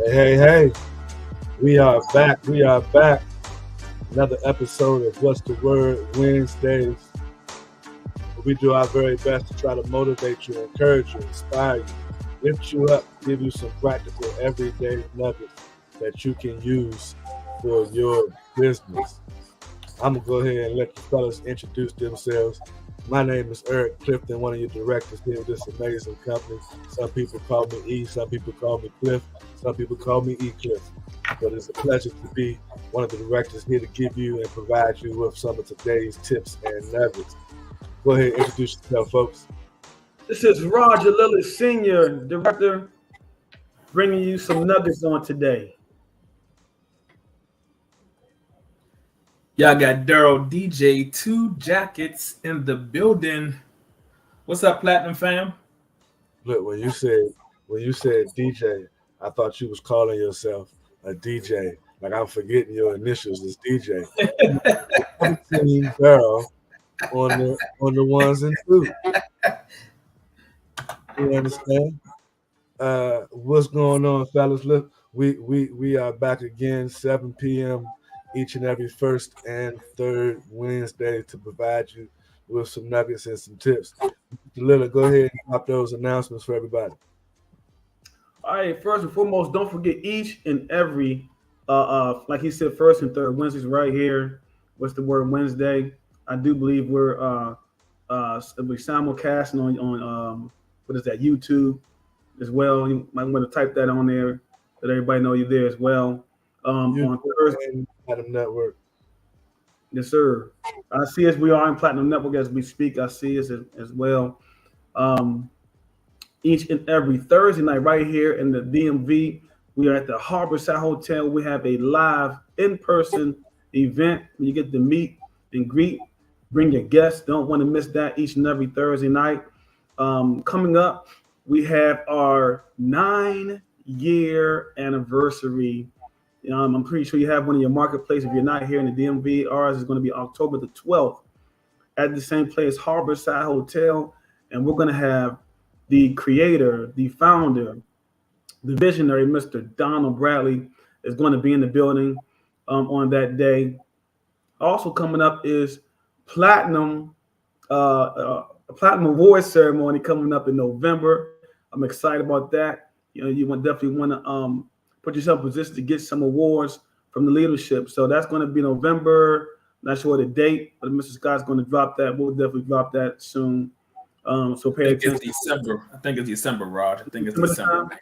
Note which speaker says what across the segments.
Speaker 1: Hey, we are back. We are back. Another episode of What's the Word Wednesdays. We do our very best to try to motivate you, encourage you, inspire you, lift you up, give you some practical everyday nuggets that you can use for your business. I'm going to go ahead and let the fellas introduce themselves. My name is Eric Clifton, one of your directors here at this amazing company. Some people call me E, some people call me Cliff, some people call me E Cliff. But it's a pleasure to be one of the directors here to give you and provide you with some of today's tips and nuggets. Go ahead and introduce yourself, folks.
Speaker 2: This is Roger Lillis, Senior Director, bringing you some nuggets on today.
Speaker 3: Y'all got Daryl DJ, 2 Jackets in the building. What's up, Platinum fam?
Speaker 1: Look, when you said DJ, I thought you was calling yourself a DJ. Like I'm forgetting your initials as DJ. Team Daryl on the ones and twos. You understand? What's going on, fellas? Look, we are back again, 7 p.m. each and every first and third Wednesday to provide you with some nuggets and some tips. Lila, go ahead and drop those announcements for everybody.
Speaker 2: All right, first and foremost, don't forget each and every, like he said, first and third Wednesdays right here. What's the word Wednesday? I do believe we're simulcasting on what is that, YouTube as well. You might want to type that on there, let everybody know you're there as well. On Thursday,
Speaker 1: Platinum Network.
Speaker 2: Yes, sir. I see us. We are in Platinum Network as we speak. I see us as well. Each and every Thursday night, right here in the DMV, we are at the Harborside Hotel. We have a live in-person event where you get to meet and greet. Bring your guests. Don't want to miss that each and every Thursday night. Coming up, we have our 9-year anniversary. I'm pretty sure you have one in your marketplace. If you're not here in the DMV, ours is going to be October the 12th at the same place, Harborside Hotel. And we're going to have the creator, the founder, the visionary, Mr. Donald Bradley, is going to be in the building on that day. Also coming up is Platinum Award ceremony coming up in November. I'm excited about that. You definitely want to put yourself in position to get some awards from the leadership. So that's going to be November. Not sure the date, but Mr. Scott's going to drop that. We'll definitely drop that soon. So pay attention.
Speaker 3: It's December. I think it's December, Rod. I think it's December.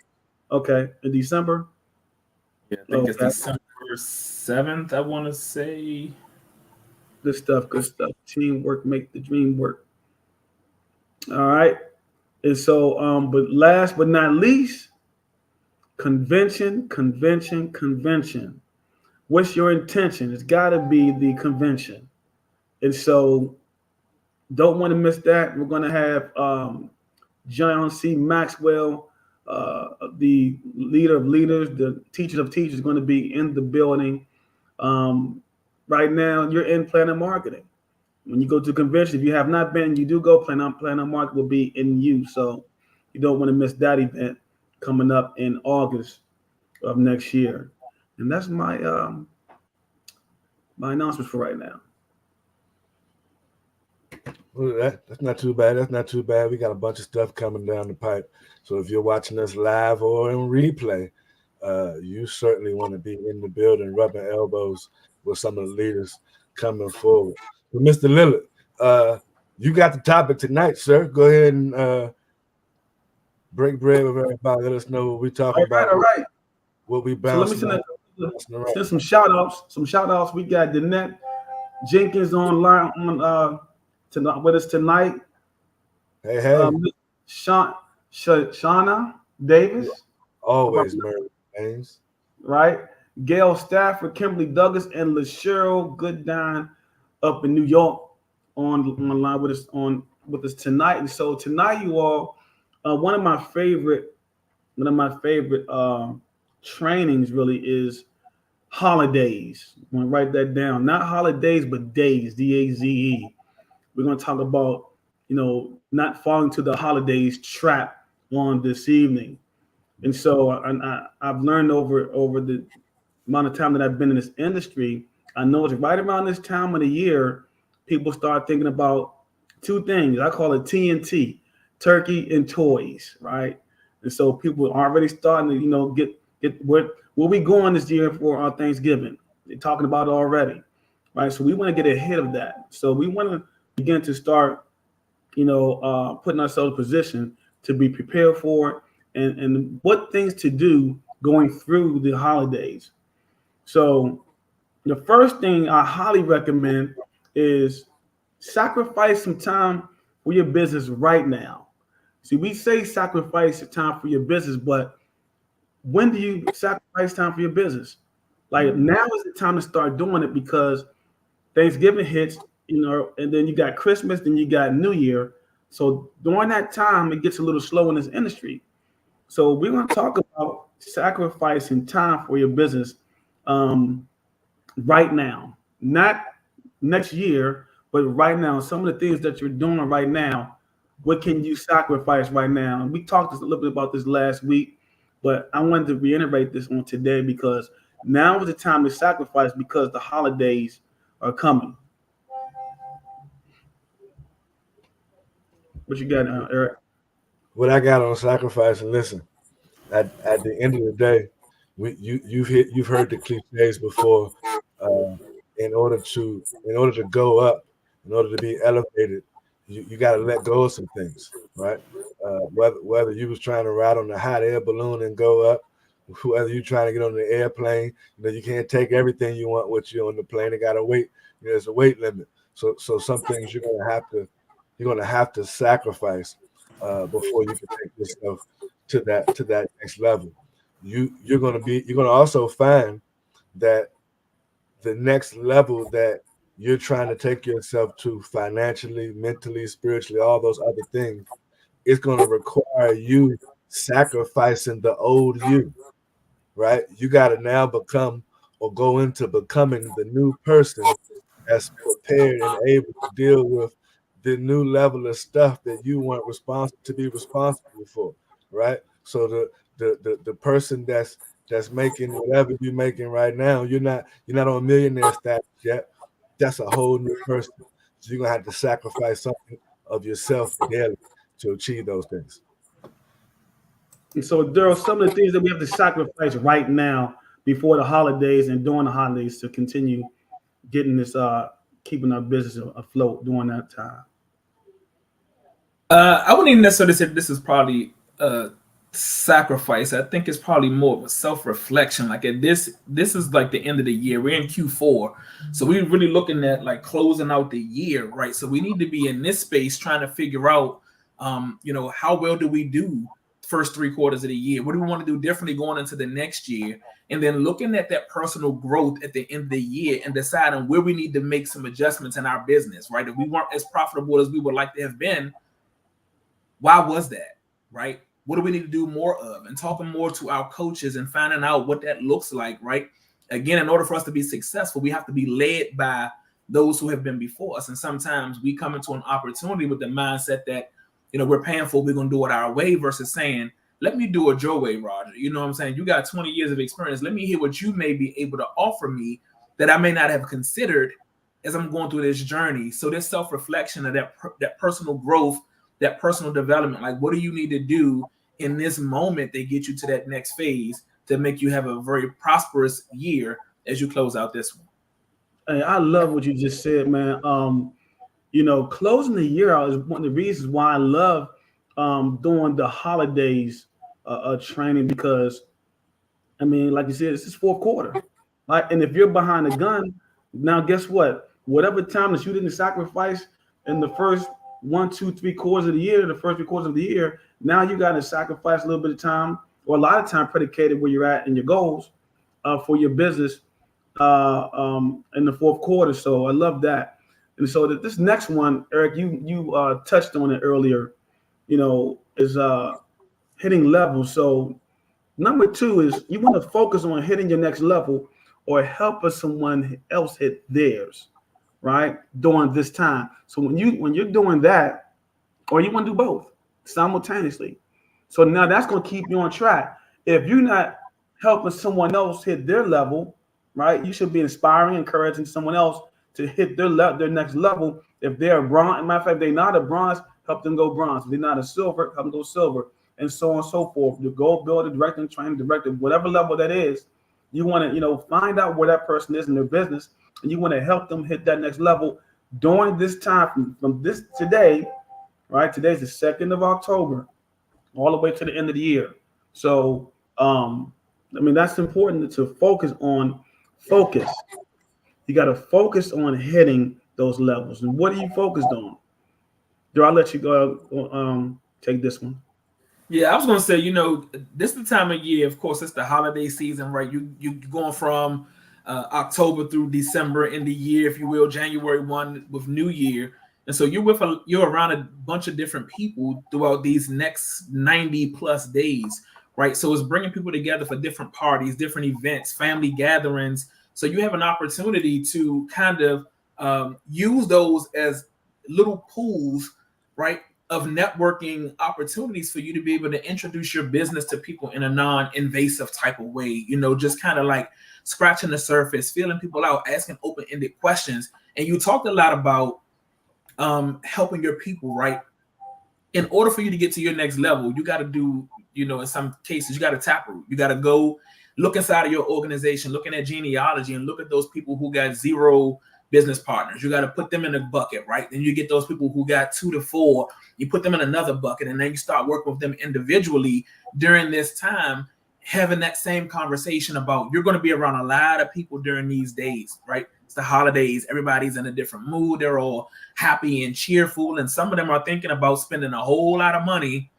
Speaker 2: Okay, in December?
Speaker 3: Yeah, I think it's December 7th, I want to say.
Speaker 2: Good stuff. Teamwork make the dream work. All right. And so, but last but not least, convention. What's your intention? It's got to be the convention. And so don't want to miss that. We're going to have John C. Maxwell, the leader of leaders, the teacher of teachers, going to be in the building. Right now, you're in Planet Marketing. When you go to convention, if you have not been, you do go. Planet Marketing will be in you. So you don't want to miss that event coming up in August of next year. And that's my my announcements for right now.
Speaker 1: Well, that's not too bad. We got a bunch of stuff coming down the pipe. So if you're watching us live or in replay, you certainly want to be in the building, rubbing elbows with some of the leaders coming forward. But Mr. Lillard, you got the topic tonight, sir. Go ahead and break bread with everybody. Let us know what we're talking about.
Speaker 2: All right.
Speaker 1: What we bouncing.
Speaker 2: So let me send some shout outs. We got Danette Jenkins online with us tonight.
Speaker 1: Hey.
Speaker 2: Shauna Davis.
Speaker 1: Always murder names.
Speaker 2: Right. Gail Stafford, Kimberly Douglas, and LaCheryl Goodine up in New York online with us tonight. And so tonight, you all, one of my favorite trainings really is holidays. I'm going to write that down. Not holidays, but days, DAZE. We're going to talk about, not falling to the holidays trap on this evening. And so I've learned over the amount of time that I've been in this industry, I know it's right around this time of the year, people start thinking about two things. I call it TNT, turkey and toys, right? And so people are already starting to, get where we going this year for our Thanksgiving. They're talking about it already, right? So we want to get ahead of that. So we want to begin to start, putting ourselves in position to be prepared for it and what things to do going through the holidays. So the first thing I highly recommend is sacrifice some time for your business right now. See, we say sacrifice time for your business, but when do you sacrifice time for your business? Like now is the time to start doing it because Thanksgiving hits, and then you got Christmas, then you got New Year. So during that time, it gets a little slow in this industry. So we're going to talk about sacrificing time for your business right now, not next year, but right now. Some of the things that you're doing right now, what can you sacrifice right now? And we talked a little bit about this last week, but I wanted to reiterate this on today because now is the time to sacrifice because the holidays are coming. What you got, Eric?
Speaker 1: What I got on sacrifice, and listen, at the end of the day, you've heard the cliches before. Uh, in order to go up, in order to be elevated, you got to let go of some things, right? Whether you was trying to ride on the hot air balloon and go up, whether you trying to get on the airplane, you can't take everything you want with you on the plane. It got to wait. There's a weight limit. So some things you're gonna have to sacrifice before you can take yourself to that next level. You're gonna also find that the next level that you're trying to take yourself to financially, mentally, spiritually, all those other things, it's gonna require you sacrificing the old you, right? You gotta now become or go into becoming the new person that's prepared and able to deal with the new level of stuff that you weren't responsible to be responsible for, right? So the person that's making whatever you're making right now, you're not on millionaire status yet. That's a whole new person. So you're gonna have to sacrifice something of yourself daily to achieve those things.
Speaker 2: And so there are some of the things that we have to sacrifice right now before the holidays and during the holidays to continue getting this keeping our business afloat during that time.
Speaker 3: I wouldn't even necessarily say this is probably a sacrifice. I think it's probably more of a self-reflection. Like this is like the end of the year. We're in Q4. So we're really looking at like closing out the year, right? So we need to be in this space trying to figure out how well do we do first 3 quarters of the year? What do we want to do differently going into the next year? And then looking at that personal growth at the end of the year and deciding where we need to make some adjustments in our business, right? If we weren't as profitable as we would like to have been, why was that, right? What do we need to do more of? And talking more to our coaches and finding out what that looks like, right? Again, in order for us to be successful, we have to be led by those who have been before us. And sometimes we come into an opportunity with the mindset that, we're paying for, we're going to do it our way versus saying, let me do it your way, Roger. You know what I'm saying? You got 20 years of experience. Let me hear what you may be able to offer me that I may not have considered as I'm going through this journey. So this self-reflection of that personal growth, that personal development, like what do you need to do in this moment that get you to that next phase to make you have a very prosperous year as you close out this one?
Speaker 2: Hey, I love what you just said, man. Closing the year out is one of the reasons why I love doing the holidays training because, I mean, like you said, this is fourth quarter, right? And if you're behind the gun, now guess what? Whatever time that you didn't sacrifice in the first 1, 2, 3 quarters of the year, the first 3 quarters of the year, now you got to sacrifice a little bit of time or a lot of time predicated where you're at in your goals for your business in the fourth quarter. So I love that. And so this next one, Eric, you touched on it earlier, is hitting levels. So number 2 is you want to focus on hitting your next level or helping someone else hit theirs, right? During this time. So when you're doing that, or you want to do both simultaneously. So now that's going to keep you on track. If you're not helping someone else hit their level, right? You should be inspiring, encouraging someone else to hit their next level. If they're a bronze, matter of fact, they're not a bronze, help them go bronze. If they're not a silver, help them go silver, and so on and so forth. The goal builder, director, training director, whatever level that is, you want to, find out where that person is in their business, and you want to help them hit that next level during this time from this today, right? Today's the 2nd of October, all the way to the end of the year. So, that's important to focus on. Focus. You got to focus on hitting those levels. And what are you focused on? Do I let you go? Take this one.
Speaker 3: Yeah, I was gonna say, this is the time of year. Of course, it's the holiday season, right? You going from October through December in the year, if you will, January 1 with New Year, and so you're around a bunch of different people throughout these next 90 plus days, right? So it's bringing people together for different parties, different events, family gatherings. So you have an opportunity to kind of use those as little pools, right, of networking opportunities for you to be able to introduce your business to people in a non-invasive type of way, just kind of like scratching the surface, feeling people out, asking open-ended questions. And you talked a lot about helping your people, right? In order for you to get to your next level, you got to do, in some cases, you got to taproot. You got to go look inside of your organization, looking at genealogy, and look at those people who got 0 business partners. You got to put them in a bucket, right? Then you get those people who got 2 to 4, you put them in another bucket, and then you start working with them individually during this time, having that same conversation about, you're going to be around a lot of people during these days, right? It's the holidays. Everybody's in a different mood. They're all happy and cheerful. And some of them are thinking about spending a whole lot of money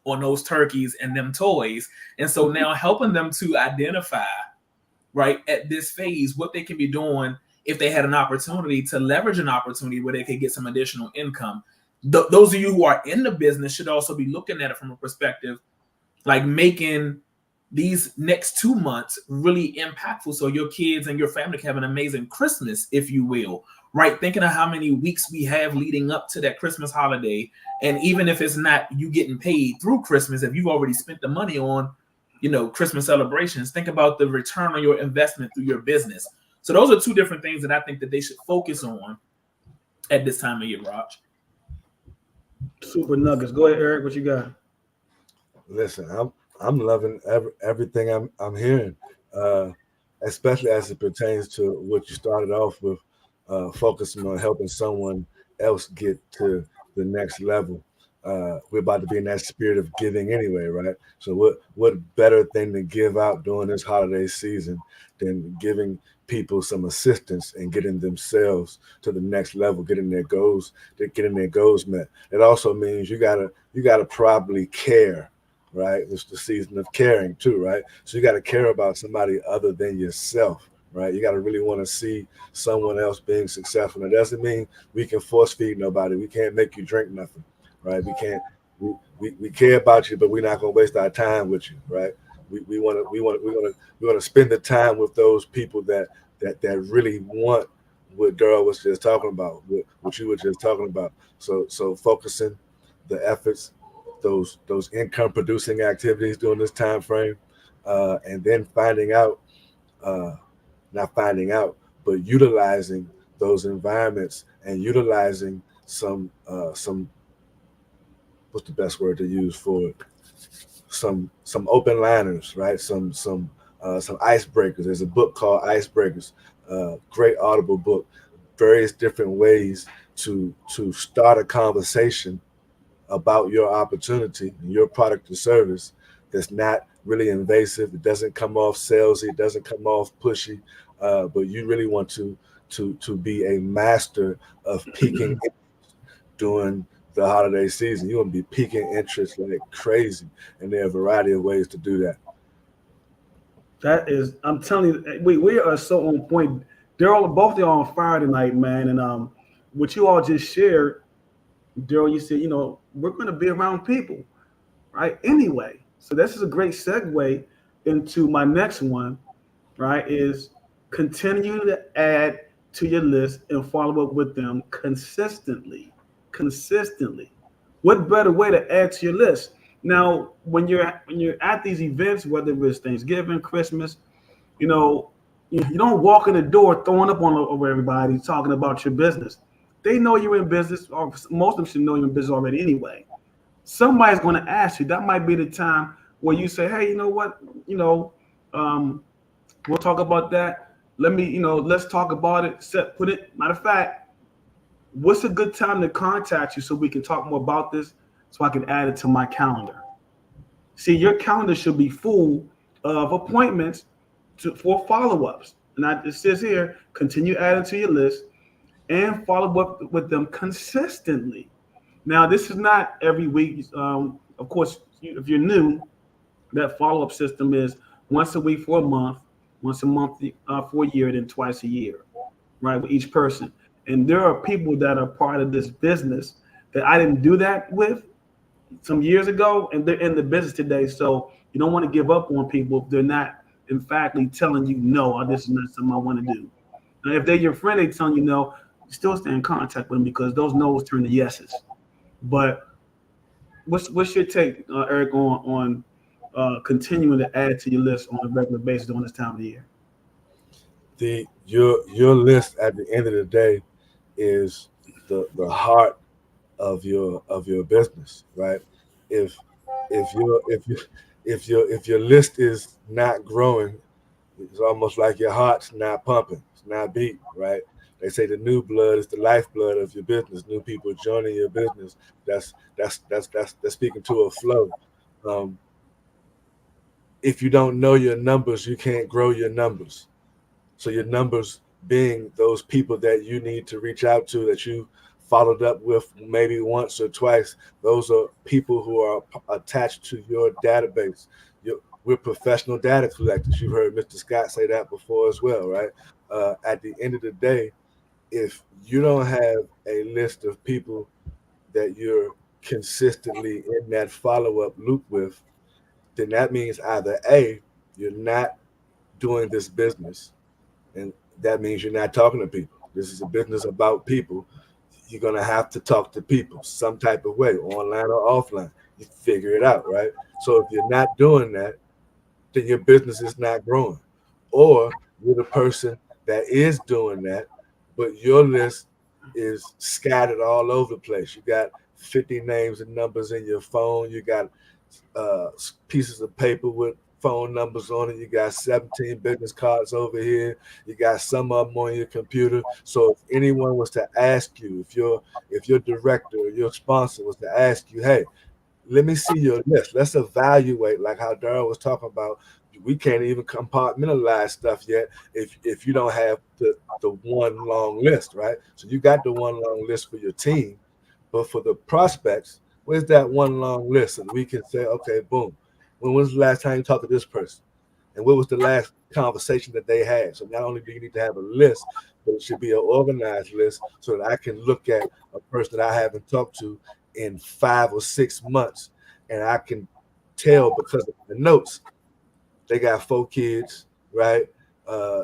Speaker 3: on those turkeys and them toys. And so now helping them to identify, right, at this phase, what they can be doing if they had an opportunity to leverage an opportunity where they could get some additional income. Those of you who are in the business should also be looking at it from a perspective like making these next 2 months really impactful, so your kids and your family can have an amazing Christmas, if you will, right? Thinking of how many weeks we have leading up to that Christmas holiday. And even if it's not you getting paid through Christmas, if you've already spent the money on, Christmas celebrations, think about the return on your investment through your business. So those are 2 different things that I think that they should focus on at this time of year, Raj.
Speaker 2: Super nuggets. Go ahead, Eric. What you got?
Speaker 1: Listen, I'm loving everything I'm hearing, especially as it pertains to what you started off with, focusing on helping someone else get to the next level. We're about to be in that spirit of giving anyway, right? So what better thing to give out during this holiday season than giving people some assistance and getting themselves to the next level, getting their goals met. It also means you gotta probably care, right? It's the season of caring too, right? So you got to care about somebody other than yourself, right? You got to really want to see someone else being successful. It doesn't mean we can force feed nobody. We can't make you drink nothing, right? We can't. We care about you, but we're not gonna waste our time with you, right? We want to spend the time with those people that really want what Daryl was just talking about, what you were just talking about. So focusing the efforts, those income producing activities during this time frame, and then but utilizing those environments and utilizing some what's the best word to use for it? Some open liners, right? Some icebreakers. There's a book called Icebreakers, great Audible book. Various different ways to start a conversation about your opportunity and your product or service that's not really invasive. It doesn't come off salesy. It doesn't come off pushy. But you really want to be a master of piquing during the holiday season. You want to be piquing interest like crazy, and there are a variety of ways to do that.
Speaker 2: That is, I'm telling you, we are so on point. Both are on fire tonight, man. And what you all just shared, Daryl, you said, we're going to be around people, right? Anyway, so this is a great segue into my next one, right? Is continue to add to your list and follow up with them consistently. What better way to add to your list? Now, when you're at these events, whether it's Thanksgiving, Christmas, you know, you don't walk in the door throwing up on over everybody talking about your business. They know you're in business, or most of them should know you're in business already anyway. Somebody's going to ask you. That might be the time where you say, "Hey, you know what? You know, um, we'll talk about that. Let me, let's talk about it. Put it. Matter of fact, what's a good time to contact you so we can talk more about this, so I can add it to my calendar." See, your calendar should be full of appointments for follow-ups. And it says here, continue adding to your list and follow up with them consistently. Now, this is not every week. Of course, if you're new, that follow-up system is once a week for a month, once a month for a year, then twice a year, right, with each person. And there are people that are part of this business that I didn't do that with some years ago, and they're in the business today. So you don't want to give up on people if they're not emphatically telling you no, or this is not something I want to do. And if they're your friend, they telling you no, you still stay in contact with them because those no's turn to yeses. But what's your take, Eric, on continuing to add to your list on a regular basis during this time of the year?
Speaker 1: Your list at the end of the day is the heart of your business, right? If if your list is not growing, it's almost like your heart's not pumping, it's not beating, right? They say the new blood is the lifeblood of your business. New people joining your business. That's speaking to a flow. Um, if you don't know your numbers, you can't grow your numbers. So your numbers being those people that you need to reach out to, that you followed up with maybe once or twice. Those are people who are attached to your database. We're professional data collectors. You've heard Mr. Scott say that before as well, right? At the end of the day, if you don't have a list of people that you're consistently in that follow-up loop with, then that means either A, you're not doing this business, and that means you're not talking to people. This is a business about people. You're gonna have to talk to people some type of way, online or offline. You figure it out, right? So if you're not doing that, then your business is not growing. Or you're the person that is doing that, but your list is scattered all over the place. You got 50 names and numbers in your phone. You got uh, pieces of paper with phone numbers on it. You got 17 business cards over here. You got some of them on your computer. So if anyone was to ask you, if your director or your sponsor was to ask you, hey, let me see your list. Let's evaluate, like how Darryl was talking about. We can't even compartmentalize stuff yet if you don't have the one long list, right? So you got the one long list for your team, but for the prospects, where's that one long list? So that we can say, okay, boom. When was the last time you talked to this person? And what was the last conversation that they had? So not only do you need to have a list, but it should be an organized list so that I can look at a person that I haven't talked to in 5 or 6 months, and I can tell because of the notes. They got 4 kids, right?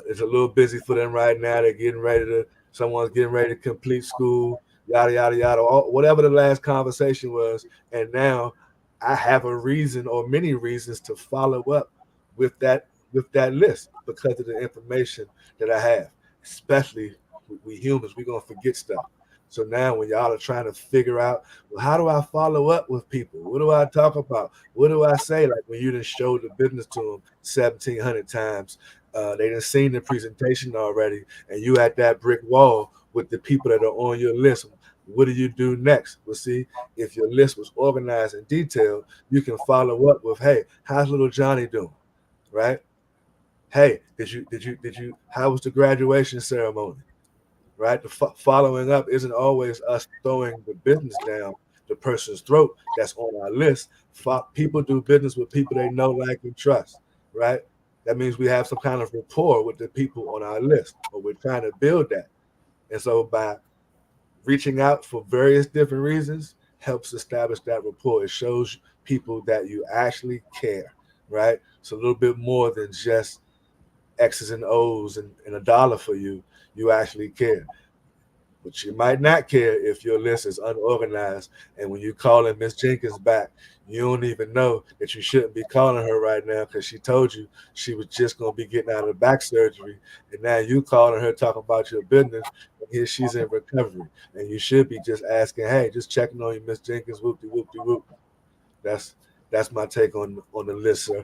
Speaker 1: It's a little busy for them right now. They're getting ready to. Someone's getting ready to complete school, yada yada yada. Whatever the last conversation was, and now I have a reason or many reasons to follow up with that list because of the information that I have. Especially we humans, we're gonna forget stuff. So now when y'all are trying to figure out, well, how do I follow up with people? What do I talk about? What do I say? Like when you done showed the business to them 1,700 times, they done seen the presentation already, and you at that brick wall with the people that are on your list. What do you do next? Well, see, if your list was organized and detailed, you can follow up with, hey, how's little Johnny doing? Right? Hey, did you? How was the graduation ceremony? Right? The following up isn't always us throwing the business down the person's throat that's on our list. People do business with people they know, like, and trust, right? That means we have some kind of rapport with the people on our list, or we're trying to build that. And so by reaching out for various different reasons helps establish that rapport. It shows people that you actually care, right? It's a little bit more than just X's and O's and a dollar for you. You actually care. But you might not care if your list is unorganized. And when you calling Miss Jenkins back, you don't even know that you shouldn't be calling her right now because she told you she was just going to be getting out of back surgery. And now you calling her talking about your business, and here she's in recovery. And you should be just asking, hey, just checking on you, Miss Jenkins, whoopty, whoopty, whoop. That's my take on the list, sir.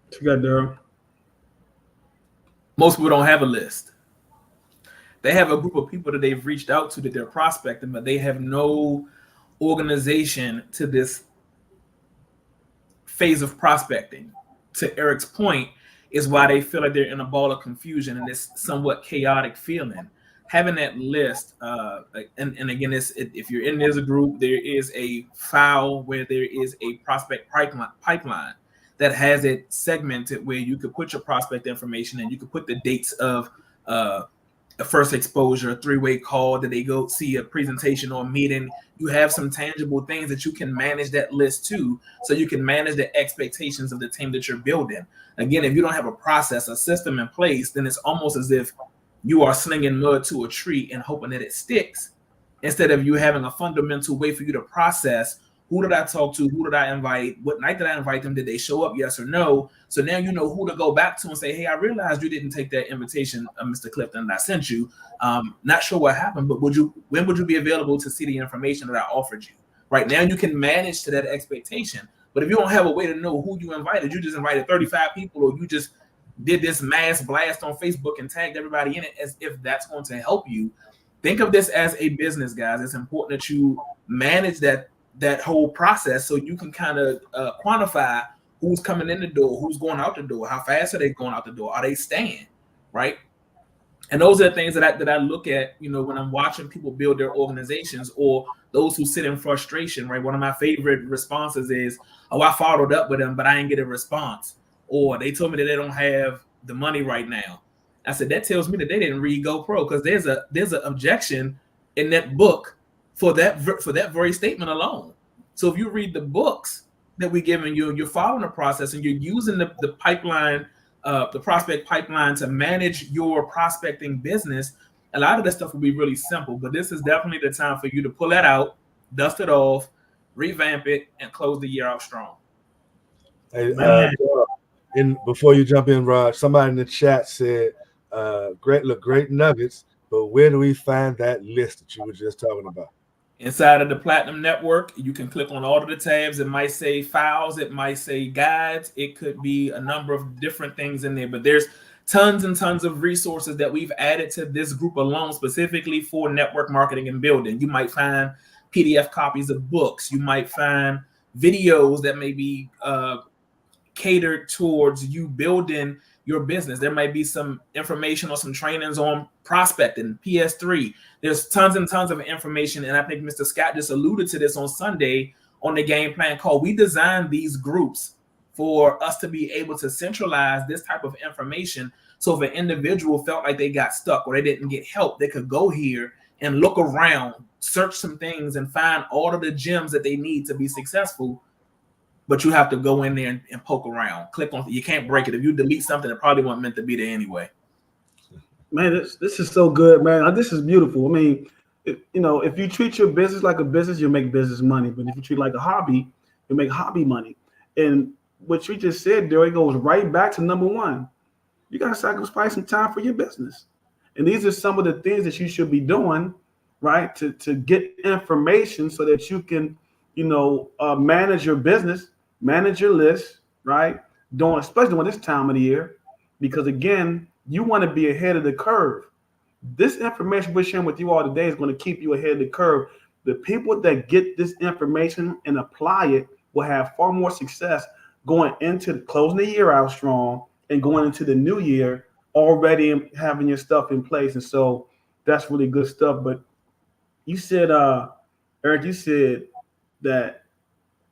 Speaker 2: What you got, Daryl?
Speaker 3: Most people don't have a list. They have a group of people that they've reached out to that they're prospecting, but they have no organization to this phase of prospecting. To Eric's point, is why they feel like they're in a ball of confusion and this somewhat chaotic feeling. Having that list, and again, if you're in as a group, there is a file where there is a prospect pipeline that has it segmented where you could put your prospect information and you could put the dates of a first exposure, a three-way call, that they go see a presentation or a meeting. You have some tangible things that you can manage that list to, so you can manage the expectations of the team that you're building. Again, if you don't have a process, a system in place, then it's almost as if you are slinging mud to a tree and hoping that it sticks, instead of you having a fundamental way for you to process. Who did I talk to? Who did I invite? What night did I invite them? Did they show up? Yes or no? So now you know who to go back to and say, hey, I realized you didn't take that invitation, Mr. Clifton, that I sent you. Not sure what happened, but when would you be available to see the information that I offered you? Right now you can manage to that expectation. But if you don't have a way to know who you invited, you just invited 35 people, or you just did this mass blast on Facebook and tagged everybody in it as if that's going to help you. Think of this as a business, guys. It's important that you manage that whole process so you can kind of quantify who's coming in the door, who's going out the door, how fast are they going out the door, are they staying, right? And those are the things that I look at, when I'm watching people build their organizations, or those who sit in frustration, right? One of my favorite responses is, oh, I followed up with them, but I didn't get a response. Or they told me that they don't have the money right now. I said, that tells me that they didn't read GoPro, because there's an objection in that book for that very statement alone. So if you read the books that we're giving you, you're following the process and you're using the pipeline, the prospect pipeline to manage your prospecting business, a lot of that stuff will be really simple. But this is definitely the time for you to pull that out, dust it off, revamp it, and close the year out strong.
Speaker 1: Hey, before you jump in, Rod, somebody in the chat said, great nuggets, but where do we find that list that you were just talking about?
Speaker 3: Inside of the Platinum Network, you can click on all of the tabs. It might say files, it might say guides, it could be a number of different things in there, but there's tons and tons of resources that we've added to this group alone, specifically for network marketing and building. You might find PDF copies of books. You might find videos that may be catered towards you building your business. There might be some information or some trainings on prospecting, PS3. There's tons and tons of information. And I think Mr. Scott just alluded to this on Sunday on the game plan call. We designed these groups for us to be able to centralize this type of information. So if an individual felt like they got stuck or they didn't get help, they could go here and look around, search some things, and find all of the gems that they need to be successful. But you have to go in there and poke around. Click on. You can't break it. If you delete something, it probably wasn't meant to be there anyway.
Speaker 2: Man, this is so good, man. This is beautiful. I mean, if you treat your business like a business, you'll make business money. But if you treat it like a hobby, you'll make hobby money. And what you just said, there, it goes right back to number one. You got to sacrifice some time for your business. And these are some of the things that you should be doing, right, to get information so that you can, manage your business, manage your list, right? Especially during this time of the year, because again, you want to be ahead of the curve. This information we're sharing with you all today is going to keep you ahead of the curve. The people that get this information and apply it will have far more success going into closing the year out strong and going into the new year already having your stuff in place. And so that's really good stuff. But you said, Eric, you said that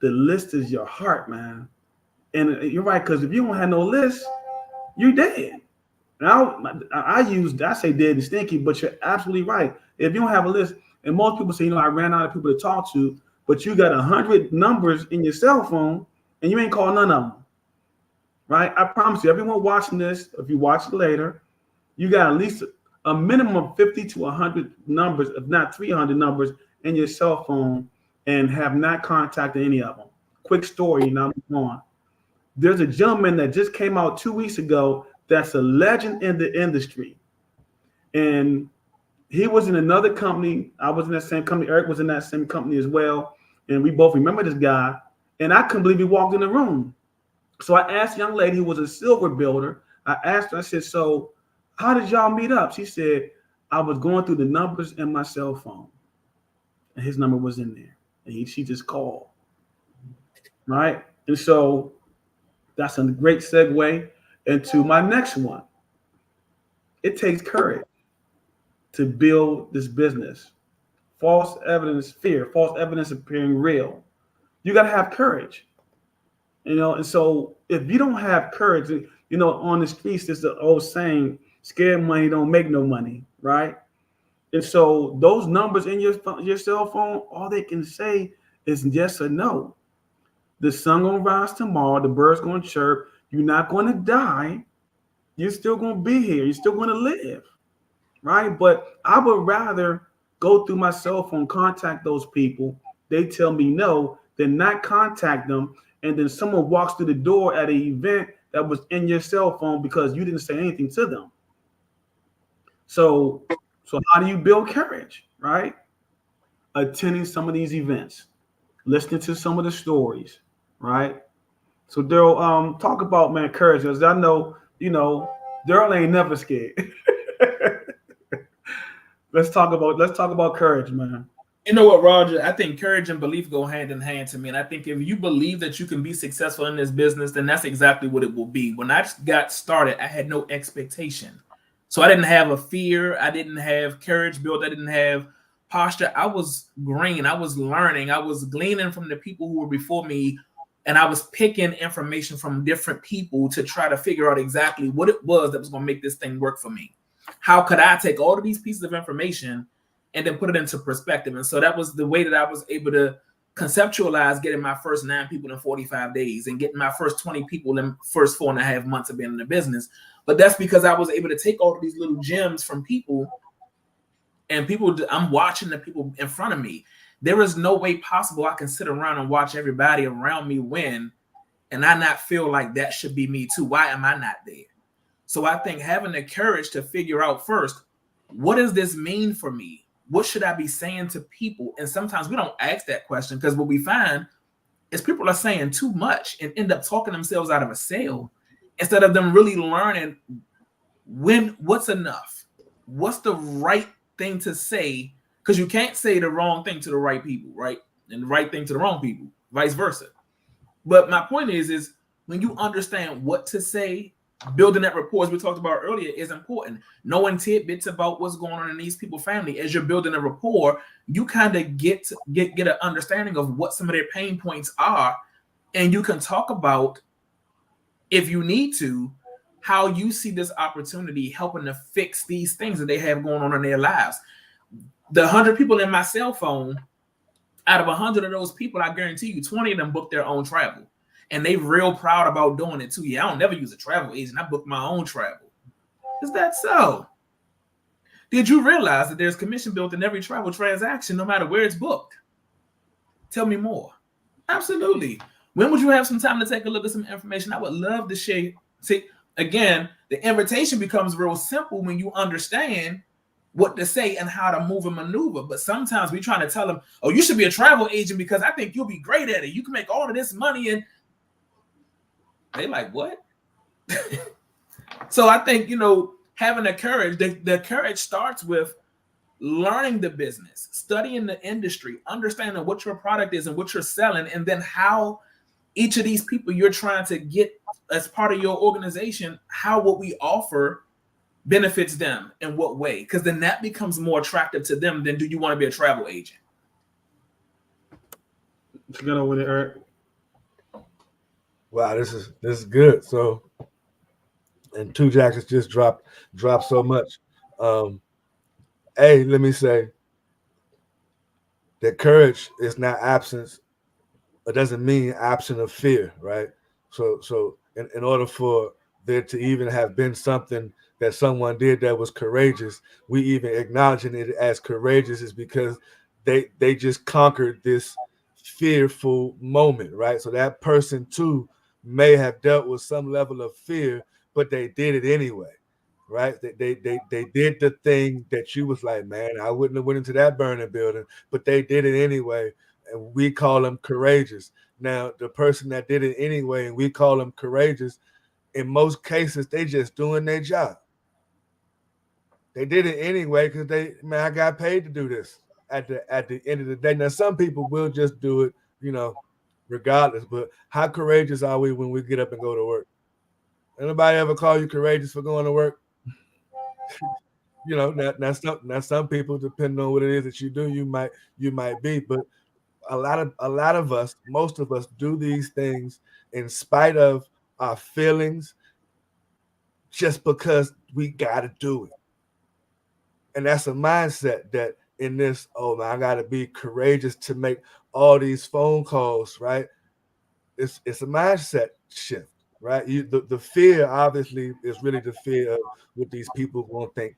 Speaker 2: the list is your heart, man. And you're right, because if you don't have no list, you're dead. And I say dead and stinky, but you're absolutely right. If you don't have a list, and most people say, I ran out of people to talk to, but you got 100 numbers in your cell phone and you ain't called none of them, right? I promise you, everyone watching this, if you watch it later, you got at least a minimum of 50 to 100 numbers, if not 300 numbers in your cell phone, and have not contacted any of them. Quick story, now I'm on. There's a gentleman that just came out 2 weeks ago that's a legend in the industry. And he was in another company. I was in that same company. Eric was in that same company as well. And we both remember this guy. And I couldn't believe he walked in the room. So I asked a young lady who was a silver builder. I asked her, I said, so how did y'all meet up? She said, I was going through the numbers in my cell phone. And his number was in there. And she just called. Right? And so that's a great segue into my next one. It takes courage to build this business. False evidence, fear, false evidence appearing real. You got to have courage. And so if you don't have courage, on the streets, there's the old saying, scared money don't make no money, right? And so those numbers in your cell phone, all they can say is yes or no. The sun gonna rise tomorrow, the birds gonna chirp, you're not gonna die, you're still gonna be here, you're still gonna live, right? But I would rather go through my cell phone, contact those people, they tell me no, than not contact them, and then someone walks through the door at an event that was in your cell phone because you didn't say anything to them. So how do you build courage, right? Attending some of these events, listening to some of the stories, right? So Daryl, talk about, man, courage, because I know, Daryl ain't never scared. Let's talk about courage, man.
Speaker 3: You know what, Roger? I think courage and belief go hand in hand to me. And I think if you believe that you can be successful in this business, then that's exactly what it will be. When I got started, I had no expectation. So I didn't have a fear. I didn't have courage built. I didn't have posture. I was green. I was learning. I was gleaning from the people who were before me. And I was picking information from different people to try to figure out exactly what it was that was going to make this thing work for me. How could I take all of these pieces of information and then put it into perspective? And so that was the way that I was able to conceptualize getting my first 9 people in 45 days and getting my first 20 people in the first 4.5 months of being in the business. But that's because I was able to take all of these little gems from people, and I'm watching the people in front of me. There is no way possible I can sit around and watch everybody around me win and I not feel like that should be me too. Why am I not there? So I think having the courage to figure out first, what does this mean for me? What should I be saying to people? And sometimes we don't ask that question, because what we find is people are saying too much and end up talking themselves out of a sale instead of them really learning what's enough, what's the right thing to say, because you can't say the wrong thing to the right people, right? And the right thing to the wrong people, vice versa. But my point is when you understand what to say, building that rapport, as we talked about earlier, is important. Knowing tidbits about what's going on in these people's family. As you're building a rapport, you kind of get an understanding of what some of their pain points are, and you can talk about, if you need to, how you see this opportunity helping to fix these things that they have going on in their lives. The 100 people in my cell phone, out of 100 of those people, I guarantee you 20 of them booked their own travel. And they real proud about doing it too. Yeah, I don't never use a travel agent. I book my own travel. Is that so? Did you realize that there's commission built in every travel transaction, no matter where it's booked? Tell me more. Absolutely. When would you have some time to take a look at some information? I would love to share. See, again, the invitation becomes real simple when you understand what to say and how to move and maneuver. But sometimes we're trying to tell them, oh, you should be a travel agent because I think you'll be great at it. You can make all of this money. And they like, what? So I think, having the courage, the courage starts with learning the business, studying the industry, understanding what your product is and what you're selling, and then how each of these people you're trying to get as part of your organization, how what we offer benefits them in what way, because then that becomes more attractive to them than do you want to be a travel agent.
Speaker 2: What's going on with it, Eric?
Speaker 1: Wow, this is good. So, and Two Jackets just dropped so much. Let me say that courage is not absence. It doesn't mean absence of fear, right? So in order for there to even have been something that someone did that was courageous, we even acknowledging it as courageous is because they just conquered this fearful moment, right? So that person too may have dealt with some level of fear, but they did it anyway, right? They did the thing that you was like, man, I wouldn't have went into that burning building, but they did it anyway, and we call them courageous. Now, the person that did it anyway, and we call them courageous, in most cases, they just doing their job. They did it anyway because I got paid to do this at the end of the day. Now, some people will just do it, regardless. But how courageous are we when we get up and go to work? Anybody ever call you courageous for going to work? Now some people, depending on what it is that you do, you might be, but a lot of us, most of us, do these things in spite of our feelings, just because we got to do it. And that's a mindset that in this, oh man, I got to be courageous to make all these phone calls, right? It's a mindset shift, right? The fear obviously is really the fear of what these people won't think,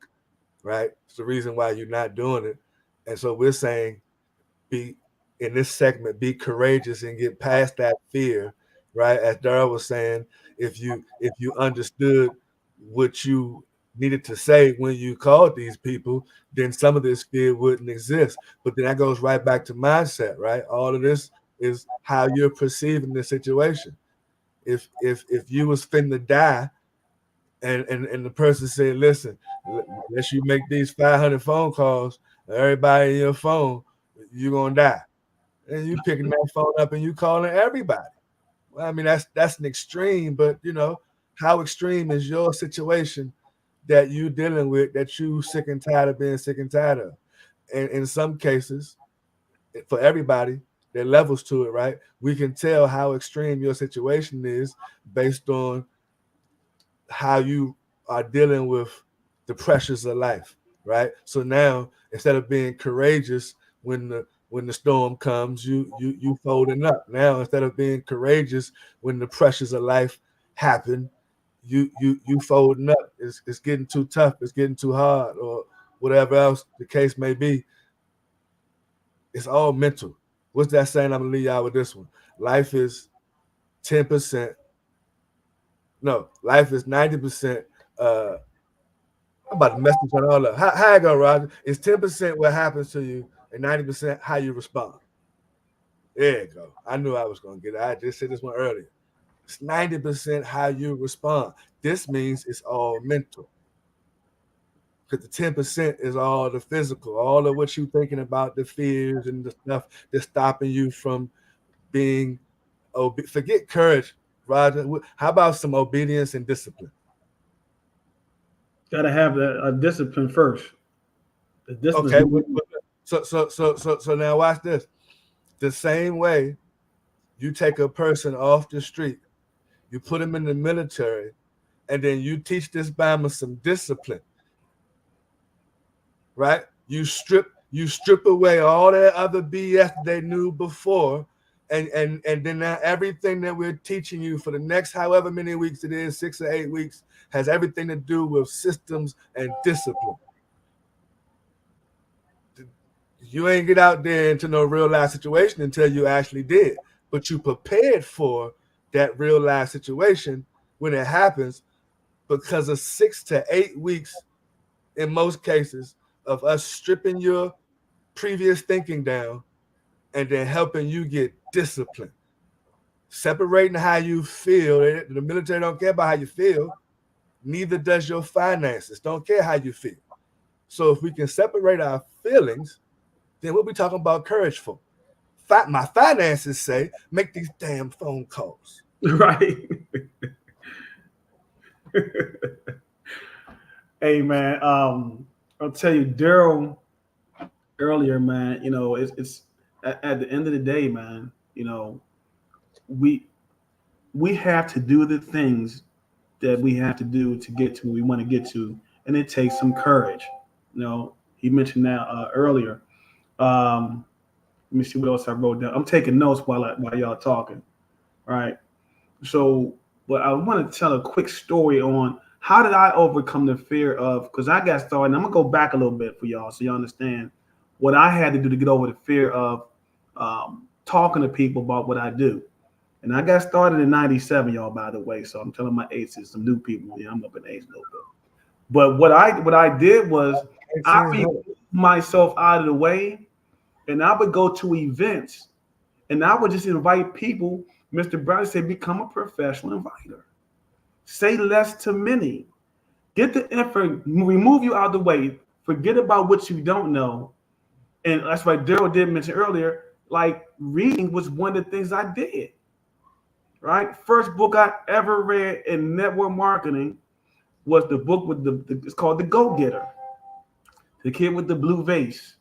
Speaker 1: right? It's the reason why you're not doing it. And so we're saying, be in this segment, be courageous and get past that fear, right? As Darrell was saying, if you understood what you needed to say when you called these people, then some of this fear wouldn't exist. But then that goes right back to mindset, right? All of this is how you're perceiving the situation. If you was finna die, and the person said, listen, unless you make these 500 phone calls, everybody in your phone, you're gonna die. And you picking that phone up and you calling everybody. Well, I mean, that's an extreme, but how extreme is your situation that you dealing with, that you sick and tired of being sick and tired of? And in some cases, for everybody, there are levels to it, right? We can tell how extreme your situation is based on how you are dealing with the pressures of life, right? So now, instead of being courageous when the storm comes, you folding up. Now, instead of being courageous when the pressures of life happen, you folding up. It's getting too tough. It's getting too hard, or whatever else the case may be. It's all mental. What's that saying? I'm gonna leave y'all with this one. Life is 10%. No, life is 90%. I'm about to mess this one all up. How I go, Roger? It's 10% what happens to you and 90% how you respond. There you go. I knew I was going to get it. I just said this one earlier. It's 90% how you respond. This means it's all mental. Because the 10% is all the physical, all of what you're thinking about, the fears and the stuff that's stopping you from being forget courage, Roger. How about some obedience and discipline?
Speaker 2: Got to have a discipline first. The discipline.
Speaker 1: Okay. So now watch this. The same way you take a person off the street, you put him in the military, and then you teach this Bama some discipline, right? You strip away all that other BS they knew before, and then now everything that we're teaching you for the next however many weeks it is, 6 or 8 weeks, has everything to do with systems and discipline. You ain't get out there into no real life situation until you actually did, but you prepared for that real life situation when it happens, because of 6 to 8 weeks in most cases of us stripping your previous thinking down and then helping you get discipline, separating how you feel. The military don't care about how you feel, neither does your finances. Don't care how you feel. So if we can separate our feelings, then we'll be talking about courage for. My finances say, make these damn phone calls.
Speaker 2: Right. Hey, man, I'll tell you, Daryl, earlier, man, it's at the end of the day, man, we have to do the things that we have to do to get to where we want to get to, and it takes some courage. He mentioned that earlier. Let me see what else I wrote down. I'm taking notes while y'all talking. Right. So But I want to tell a quick story on how did I overcome the fear of, because I got started, and I'm gonna go back a little bit for y'all so you understand what I had to do to get over the fear of talking to people about what I do. And I got started in '97, y'all, by the way. So I'm telling my age to some new people. Yeah, I'm up in age a little bit. But what I did was I removed myself out of the way, and I would go to events, and I would just invite people. Mr. Brown said, become a professional inviter. Say less to many. Get the info, remove you out of the way. Forget about what you don't know. And that's why Daryl did mention earlier, like reading was one of the things I did. Right? First book I ever read in network marketing was the book with it's called The Go-Getter. The Kid with the Blue Vase.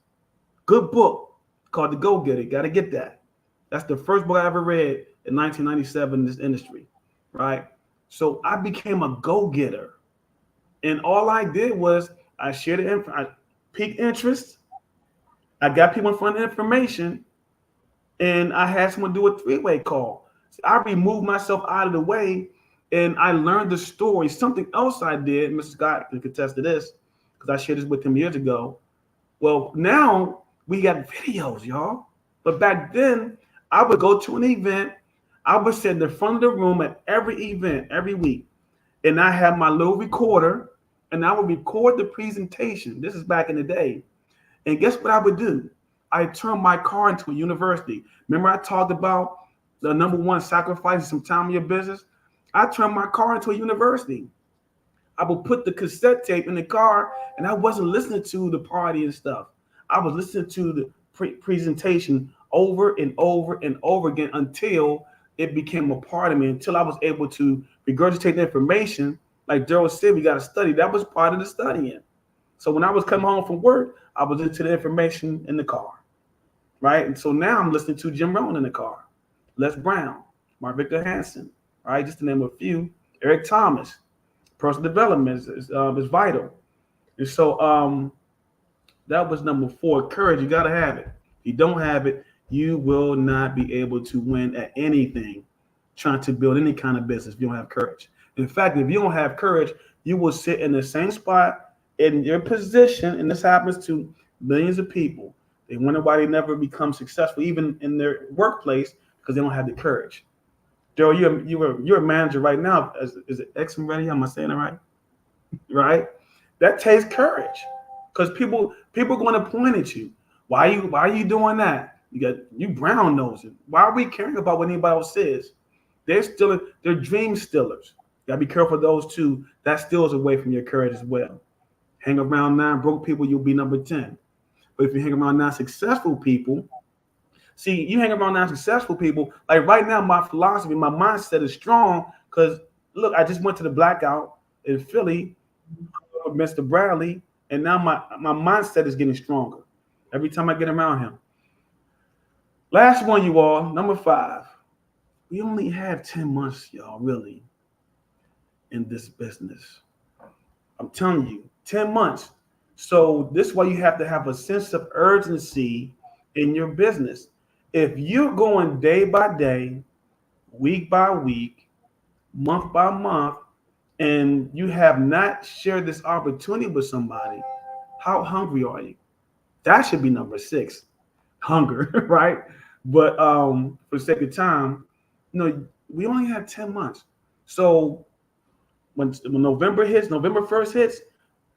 Speaker 2: Good book called The Go-Getter. Got to get that. That's the first book I ever read in 1997 in this industry, right? So I became a go-getter. And all I did was I shared the info, I piqued interest. I got people in front of information, and I had someone do a three-way call. So I removed myself out of the way, and I learned the story. Something else I did, Mr. Scott can contest to this, because I shared this with him years ago. Well, now we got videos, y'all. But back then, I would go to an event. I would sit in the front of the room at every event every week. And I had my little recorder, and I would record the presentation. This is back in the day. And guess what I would do? I turned my car into a university. Remember I talked about the number one, sacrificing some time in your business? I turned my car into a university. I would put the cassette tape in the car, and I wasn't listening to the party and stuff. I was listening to the presentation over and over and over again until it became a part of me, until I was able to regurgitate the information. Like Daryl said, we got to study. That was part of the studying. So when I was coming home from work, I was into the information in the car, right? And so now I'm listening to Jim Rohn in the car, Les Brown, Mark Victor Hansen, right? Just to name a few. Eric Thomas. Personal development is vital. And so that was number 4. Courage. You got to have it. If you don't have it, you will not be able to win at anything trying to build any kind of business if you don't have courage. In fact, if you don't have courage, you will sit in the same spot in your position, and this happens to millions of people. They wonder why they never become successful, even in their workplace, because they don't have the courage. Daryl, you're a manager right now. Is it X and Ready? Am I saying it right? Right? That takes courage, because people are going to point at you. Why are you doing that? You brown nosing. Why are we caring about what anybody else says? They're dream stealers. You gotta be careful of those two. That steals away from your courage as well. Hang around 9 broke people, you'll be number 10. But if you hang around 9 successful people, see, you hang around 9 successful people. Like right now, my philosophy, my mindset is strong because look, I just went to the blackout in Philly with Mr. Bradley, and now my mindset is getting stronger every time I get around him. Last one, you all, number 5. We only have 10 months, y'all, really, in this business. I'm telling you, 10 months. So this is why you have to have a sense of urgency in your business. If you're going day by day, week by week, month by month, and you have not shared this opportunity with somebody, how hungry are you? That should be number 6, hunger, right? But for the sake of time, we only have 10 months. So when November 1st hits,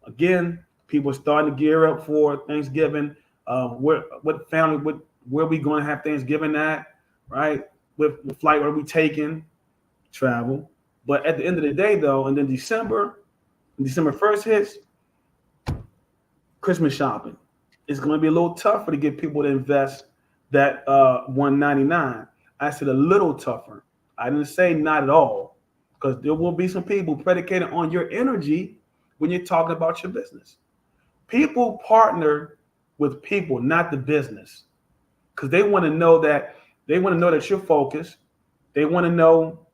Speaker 2: again, people are starting to gear up for Thanksgiving. Where are we going to have Thanksgiving at, right? What flight are we taking? Travel. But at the end of the day, though, and then December 1st hits, Christmas shopping. It's going to be a little tougher to get people to invest that $199. I said a little tougher. I didn't say not at all, because there will be some people predicated on your energy when you're talking about your business. People partner with people, not the business, because they want to know that you're focused. They want to know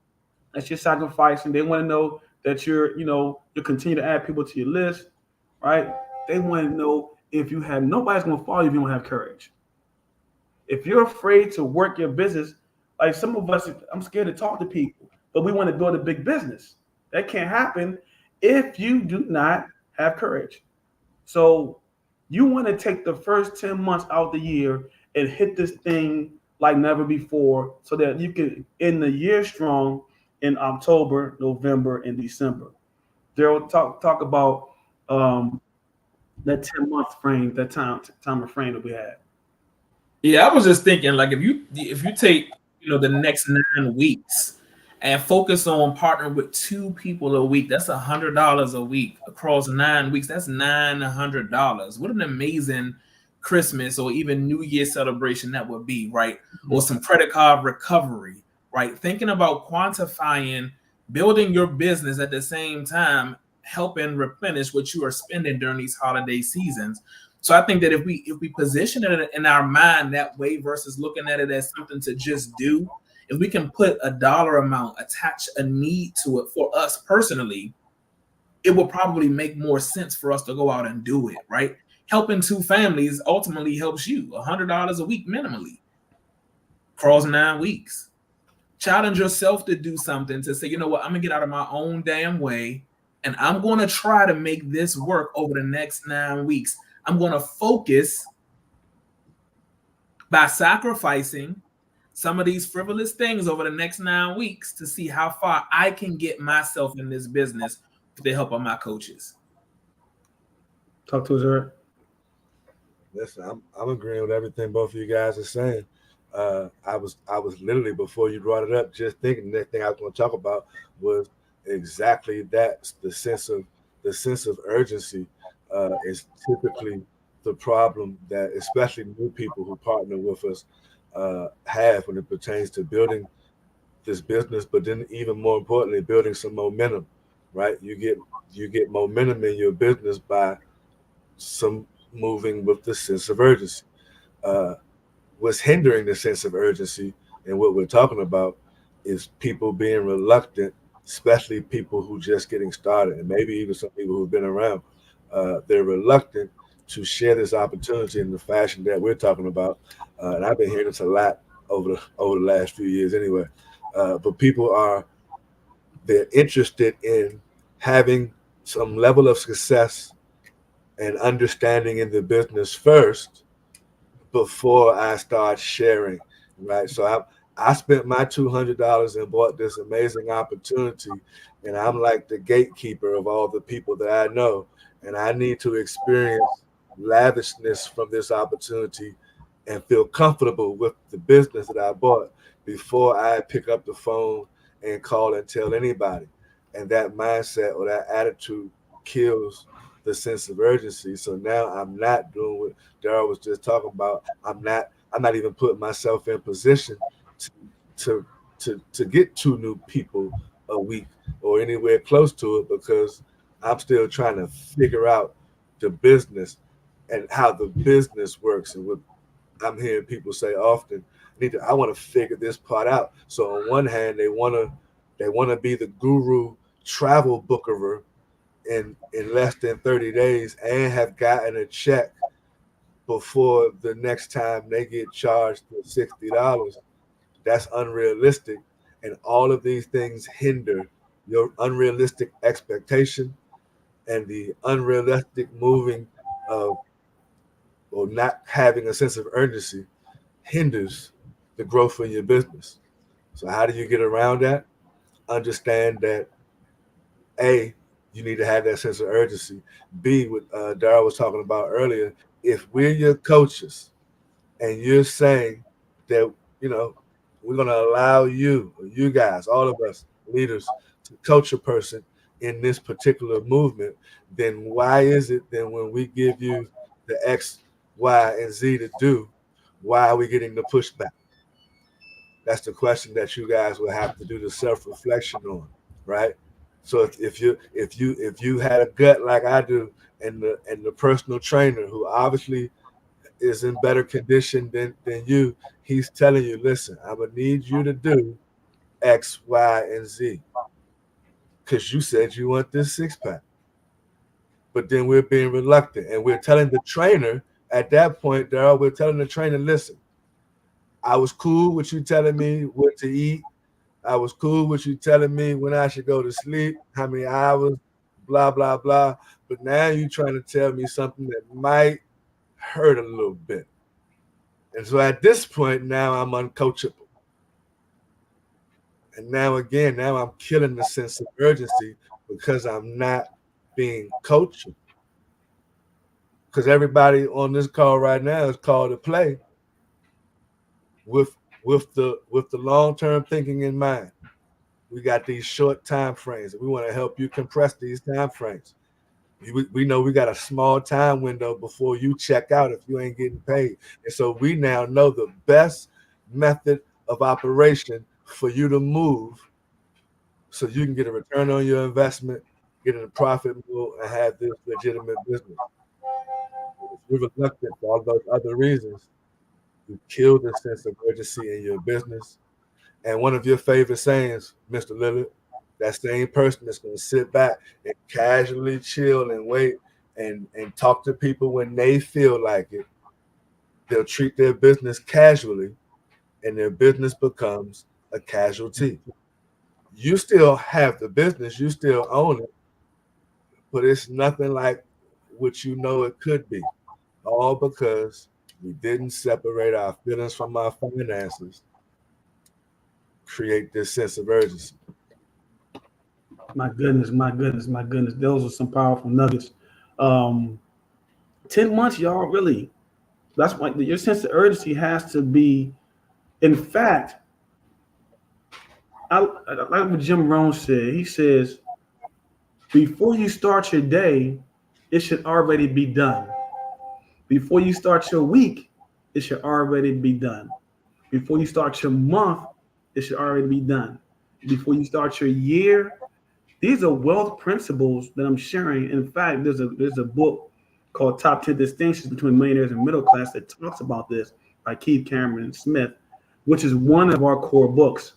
Speaker 2: that you're sacrificing. They want to know that you continue to add people to your list, right? They want to know nobody's going to follow you if you don't have courage. If you're afraid to work your business, like some of us, I'm scared to talk to people. but we want to build a big business. That can't happen if you do not have courage. So you want to take the first 10 months out of the year and hit this thing like never before so that you can end the year strong in October, November, and December. Daryl, talk about that 10-month frame, that time frame that we had.
Speaker 3: Yeah, I was just thinking, like, if you take, the next 9 weeks and focus on partnering with 2 people a week, that's $100 a week across 9 weeks. That's $900. What an amazing Christmas or even New Year celebration that would be, right? Or some credit card recovery, right? Thinking about quantifying, building your business at the same time, helping replenish what you are spending during these holiday seasons. So I think that if we position it in our mind that way versus looking at it as something to just do, if we can put a dollar amount, attach a need to it for us personally, it will probably make more sense for us to go out and do it, right? Helping 2 families ultimately helps you $100 a week minimally across 9 weeks. Challenge yourself to do something, to say, you know what, I'm gonna get out of my own damn way and I'm gonna try to make this work over the next 9 weeks. I'm going to focus by sacrificing some of these frivolous things over the next 9 weeks to see how far I can get myself in this business with the help of my coaches.
Speaker 2: Talk to us, Eric.
Speaker 1: Listen, I'm agreeing with everything both of you guys are saying. I was literally, before you brought it up, just thinking the next thing I was going to talk about was exactly that. The sense of urgency is typically the problem that especially new people who partner with us have when it pertains to building this business, but then even more importantly, building some momentum, right? You get momentum in your business by some moving with the sense of urgency. What's hindering the sense of urgency and what we're talking about is people being reluctant, especially people who just getting started, and maybe even some people who've been around. They're reluctant to share this opportunity in the fashion that we're talking about, and I've been hearing this a lot over the last few years anyway. But they're interested in having some level of success and understanding in the business first before I start sharing, right? So I spent my $200 and bought this amazing opportunity, and I'm like the gatekeeper of all the people that I know. And I need to experience lavishness from this opportunity and feel comfortable with the business that I bought before I pick up the phone and call and tell anybody. And that mindset or that attitude kills the sense of urgency. So now I'm not doing what Daryl was just talking about. I'm not even putting myself in position to get 2 new people a week or anywhere close to it, because I'm still trying to figure out the business and how the business works. And what I'm hearing people say often, I want to figure this part out. So on one hand, they want to be the guru travel booker in less than 30 days and have gotten a check before the next time they get charged for $60. That's unrealistic. And all of these things hinder your unrealistic expectation and the unrealistic moving of or not having a sense of urgency hinders the growth of your business. So how do you get around that? Understand that A, you need to have that sense of urgency. B, what Daryl was talking about earlier, if we're your coaches and you're saying that, we're going to allow you guys, all of us leaders, to coach a person in this particular movement, then why is it then when we give you the X, Y, and Z to do, why are we getting the pushback? That's the question that you guys will have to do the self-reflection on, right? So if you had a gut like I do, and the personal trainer who obviously is in better condition than you, he's telling you, listen, I'm gonna need you to do X, Y, and Z, because you said you want this 6-pack. But then we're being reluctant, and we're telling the trainer at that point, Daryl, we're telling the trainer, listen, I was cool with you telling me what to eat I was cool with you telling me when I should go to sleep, how many hours, blah, blah, blah. But now you're trying to tell me something that might hurt a little bit. And so at this point, now I'm uncoachable. And now I'm killing the sense of urgency because I'm not being coachable. Because everybody on this call right now is called to play with the long-term thinking in mind. We got these short time frames, and we want to help you compress these time frames. We know we got a small time window before you check out if you ain't getting paid. And so we now know the best method of operation for you to move so you can get a return on your investment, get in a profit pool, and have this legitimate business. If you're reluctant for all those other reasons, you kill the sense of urgency in your business. And one of your favorite sayings, Mr. Lillard, that same person that's going to sit back and casually chill and wait and talk to people when they feel like it, they'll treat their business casually and their business becomes a casualty. You still have the business, you still own it, but it's nothing like what you know it could be, all because we didn't separate our feelings from our finances, create this sense of urgency.
Speaker 2: My goodness. Those are some powerful nuggets. 10 months, y'all, really. That's why your sense of urgency has to be. In fact, I like what Jim Rohn said. He says, before you start your day, it should already be done. Before you start your week, it should already be done. Before you start your month, it should already be done. Before you start your year, these are wealth principles that I'm sharing. In fact, there's a book called Top 10 Distinctions Between Millionaires and Middle Class that talks about this by Keith Cameron Smith, which is one of our core books.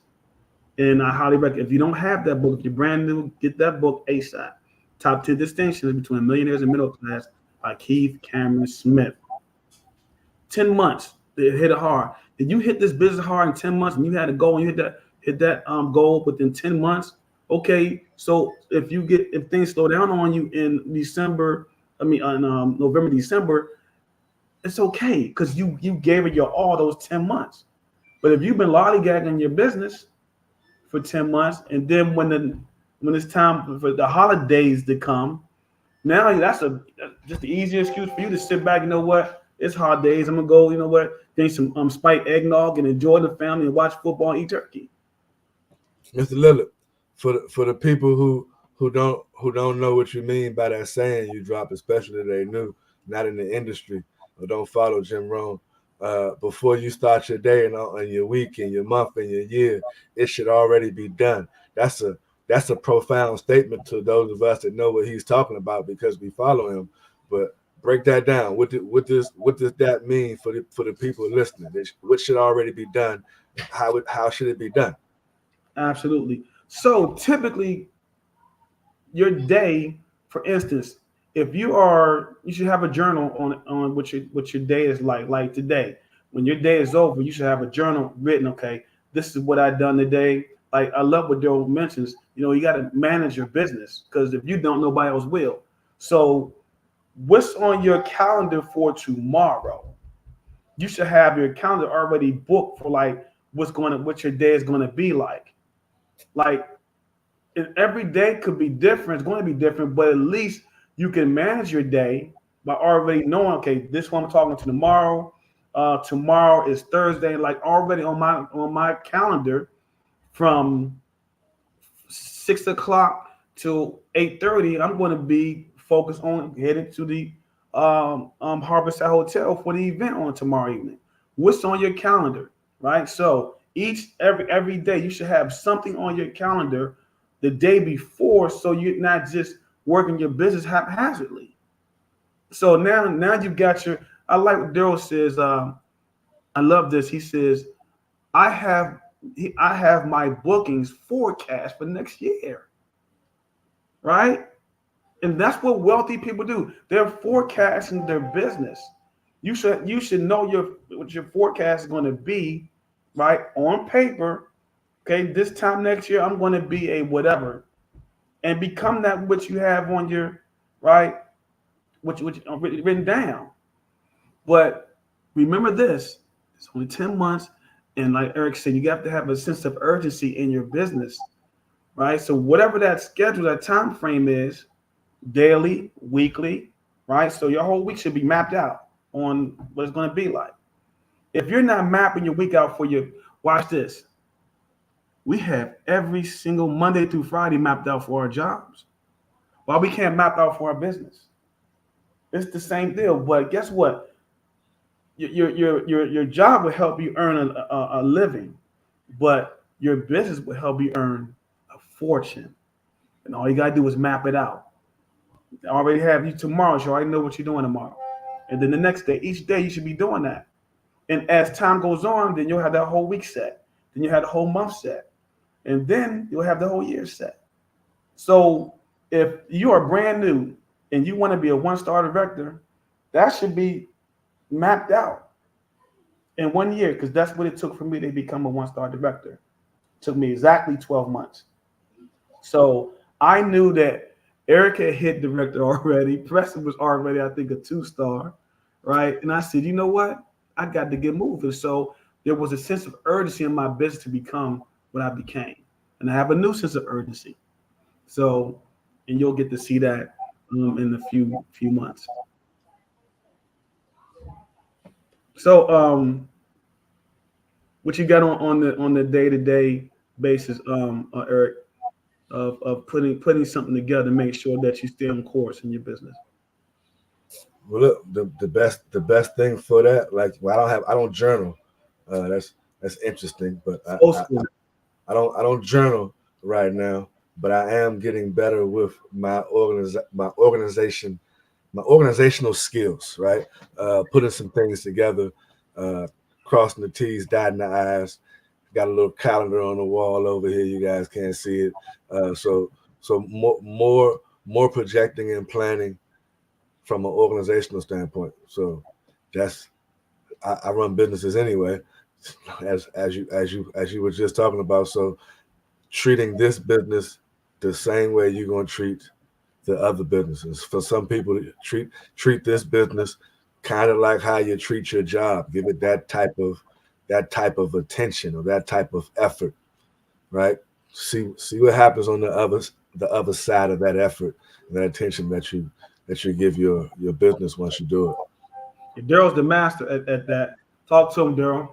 Speaker 2: And I highly recommend, if you don't have that book, if you're brand new, get that book ASAP. Top 10 Distinctions Between Millionaires and Middle Class by Keith Cameron Smith. 10 months, they hit it hard. Did you hit this business hard in 10 months and you had a goal and you hit that goal within 10 months? Okay, so if things slow down on you in November, December, it's okay because you gave it your all those 10 months. But if you've been lollygagging your business for 10 months, and then when it's time for the holidays to come, now that's just the easy excuse for you to sit back. You know what? It's holidays. I'm gonna go. You know what? Drink some spiked eggnog and enjoy the family and watch football and eat turkey.
Speaker 1: Mr. Lillard, for the people who don't know what you mean by that saying you drop, especially they new, not in the industry or don't follow Jim Rohn. Before you start your day and your week and your month and your year, it should already be done. That's a profound statement to those of us that know what he's talking about because we follow him. But break that down. What does that mean for the people listening? What should already be done? How should it be done?
Speaker 2: Absolutely. So typically, your day, for instance, if you should have a journal on what your day is like. Like today, when your day is over, you should have a journal written. Okay, this is what I done today. Like I love what Daryl mentions. You got to manage your business because if you don't, nobody else will. So, what's on your calendar for tomorrow? You should have your calendar already booked for like what your day is going to be like. Like every day could be different. It's going to be different, but at least you can manage your day by already knowing, okay, this one I'm talking to tomorrow. Tomorrow is Thursday. Like already on my calendar from 6 o'clock till 8:30, I'm going to be focused on heading to the Harborside Hotel for the event on tomorrow evening. What's on your calendar, right? So every day you should have something on your calendar the day before, so you're not just working your business haphazardly. So now you've got I like what Daryl says. I love this. He says, I have my bookings forecast for next year, right? And that's what wealthy people do. They're forecasting their business. You should know what your forecast is going to be, right, on paper, Okay, this time next year, I'm going to be a whatever, and become that which you have on your right, which written down. But remember this: it's only 10 months, and like Eric said, you have to have a sense of urgency in your business, right? So whatever that schedule, that time frame is, daily, weekly, right? So your whole week should be mapped out on what it's going to be like. If you're not mapping your week out for your, watch this. We have every single Monday through Friday mapped out for our jobs. Why we can't map out for our business? It's the same deal. But guess what? Your job will help you earn a living, but your business will help you earn a fortune. And all you gotta do is map it out. I already have you tomorrow, so you already know what you're doing tomorrow. And then the next day, each day you should be doing that. And as time goes on, then you'll have that whole week set. Then you have the whole month set. And then you'll have the whole year set. So if you are brand new and you want to be a one-star director, that should be mapped out in 1 year, because that's what it took for me to become a one-star director. It took me exactly 12 months. So I knew that Eric had hit director already. Preston was already, I think, a 2-star, right? And I said, you know what? I got to get moving. So there was a sense of urgency in my business to become what I became. And I have a new sense of urgency. So, and you'll get to see that in a few months. So, what you got on the day-to-day basis, Eric, of putting something together to make sure that you stay on course in your business?
Speaker 1: Well, look, the best thing for that, like, well, I don't journal. That's interesting, but I don't journal right now. But I am getting better with my organizational skills. Right, putting some things together, crossing the T's, dotting the I's. Got a little calendar on the wall over here. You guys can't see it. So more projecting and planning from an organizational standpoint. So that's I run businesses anyway, as you were just talking about. So treating this business the same way you're gonna treat the other businesses. For some people, treat this business kind of like how you treat your job. Give it that type of attention or that type of effort, right? See what happens on the other side of that effort and that attention that you give your business once you do it.
Speaker 2: Daryl's the master at that. Talk to him, Daryl.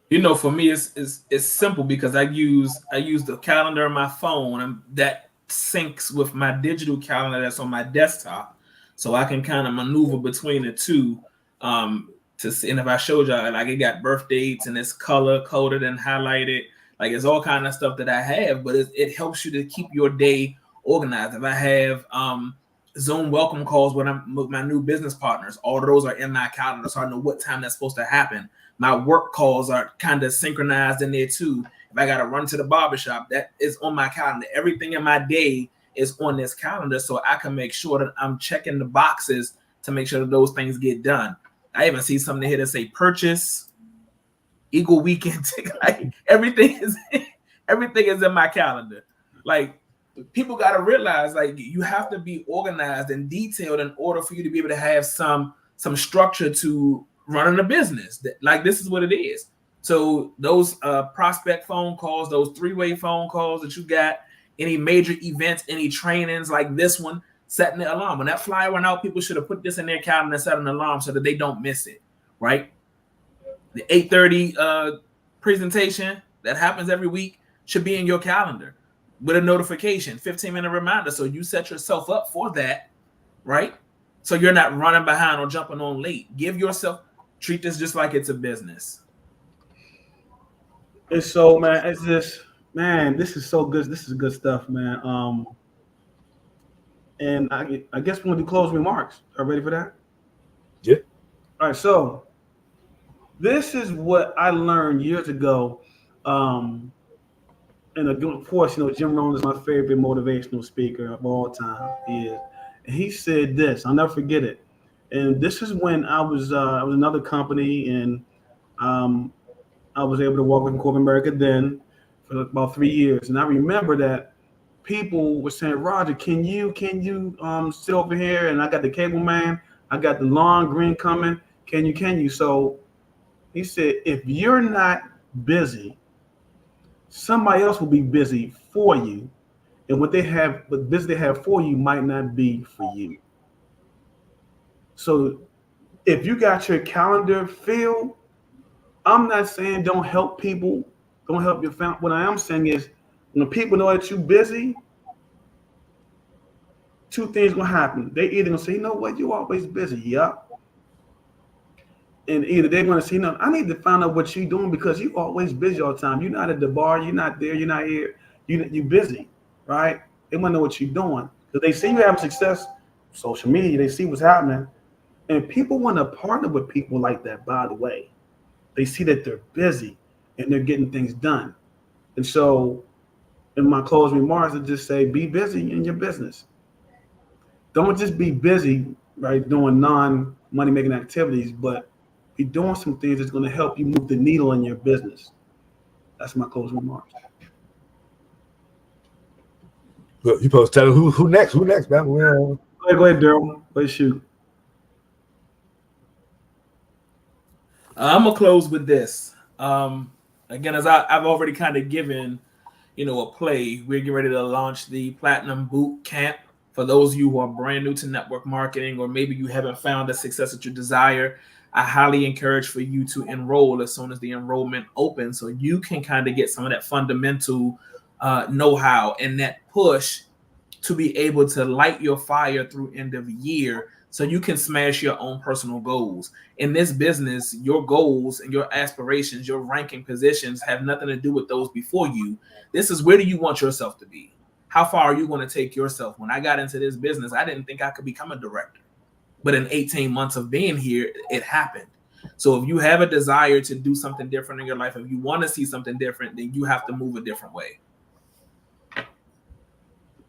Speaker 3: You know, for me, it's simple because I use the calendar on my phone, and that syncs with my digital calendar that's on my desktop, so I can kind of maneuver between the two. To see, and if I showed y'all, like, it got birth dates and it's color coded and highlighted, like it's all kind of stuff that I have, but it helps you to keep your day organized. If I have Zoom welcome calls with my new business partners, all of those are in my calendar, so I know what time that's supposed to happen. My work calls are kind of synchronized in there too. If I got to run to the barbershop, that is on my calendar. Everything in my day is on this calendar, so I can make sure that I'm checking the boxes to make sure that those things get done. I even see something here that say purchase, Eagle weekend ticket. Like everything is in my calendar. Like, people got to realize, like, you have to be organized and detailed in order for you to be able to have some structure to running a business. Like, this is what it is. So those prospect phone calls, those 3-way phone calls that you got, any major events, any trainings like this one, setting the alarm. When that flyer went out, people should have put this in their calendar and set an alarm so that they don't miss it, right? The 8:30 presentation that happens every week should be in your calendar with a notification, 15-minute reminder. So you set yourself up for that, right? So you're not running behind or jumping on late. Treat this just like it's a business.
Speaker 2: It's so, man, this is so good. This is good stuff, man. And I guess we're going to do closing remarks. Are you ready for that?
Speaker 1: Yeah.
Speaker 2: All right. So this is what I learned years ago. And of course, Jim Rohn is my favorite motivational speaker of all time. He said this. I'll never forget it. And this is when I was another company, and I was able to walk with corporate America then for about 3 years, and I remember that people were saying, Roger, can you sit over here? And I got the cable man, I got the lawn green coming. Can you? So he said, if you're not busy, somebody else will be busy for you. And what busy they have for you might not be for you. So if you got your calendar filled, I'm not saying don't help people, don't help your family. What I am saying is when people know that you're busy, two things gonna happen. They either gonna say, you know what, you always busy, yup. And either they're gonna say, no, I need to find out what you're doing because you always busy all the time. You're not at the bar, you're not there, you're not here, you busy, right? They wanna know what you're doing. Because they see you having success, social media, they see what's happening. And people want to partner with people like that, by the way. They see that they're busy and they're getting things done. And so in my closing remarks, I just say, be busy in your business. Don't just be busy, right, doing non-money making activities, but be doing some things that's going to help you move the needle in your business. That's my closing remarks.
Speaker 1: Look, you supposed to tell them who next? Who next, man?
Speaker 2: Go ahead, Daryl. Let's shoot.
Speaker 3: I'm gonna close with this. Again, as I've already kind of given, a play. We're getting ready to launch the Platinum Boot Camp for those of you who are brand new to network marketing, or maybe you haven't found the success that you desire. I highly encourage for you to enroll as soon as the enrollment opens, so you can kind of get some of that fundamental know-how and that push to be able to light your fire through end of year, so you can smash your own personal goals. In this business, your goals and your aspirations, your ranking positions have nothing to do with those before you. This is, where do you want yourself to be? How far are you going to take yourself? When I got into this business, I didn't think I could become a director. But in 18 months of being here, it happened. So if you have a desire to do something different in your life, if you want to see something different, then you have to move a different way.